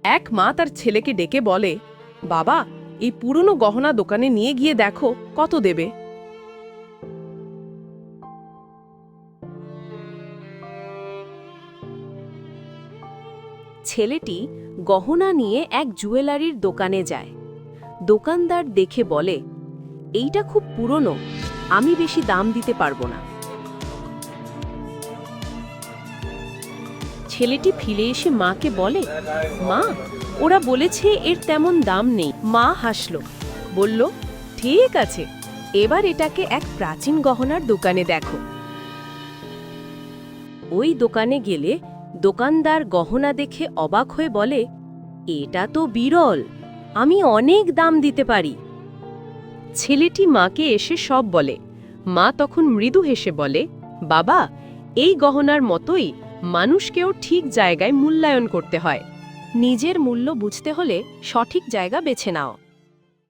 এক মা তার ছেলেকে ডেকে বলে, বাবা, এই পুরনো গহনা দোকানে নিয়ে গিয়ে দেখো কত দেবে। ছেলেটি গহনা নিয়ে এক জুয়েলারির দোকানে যায়। দোকানদার দেখে বলে, এইটা খুব পুরনো, আমি বেশি দাম দিতে পারবো না। ছেলেটি ফিরে এসে মাকে বলে, মা, ওরা বলেছে এর তেমন দাম নেই। মা হাসল, বলল, ঠিক আছে, এবার এটাকে এক প্রাচীন গহনার দোকানে দেখো। ওই দোকানে গেলে দোকানদার গহনা দেখে অবাক হয়ে বলে, এটা তো বিরল, আমি অনেক দাম দিতে পারি। ছেলেটি মাকে এসে সব বলে। মা তখন মৃদু হেসে বলে, বাবা, এই গহনার মতোই মানুষকেও ঠিক জায়গায় মূল্যায়ন করতে হয়। নিজের মূল্য বুঝতে হলে সঠিক জায়গা বেছে নাও।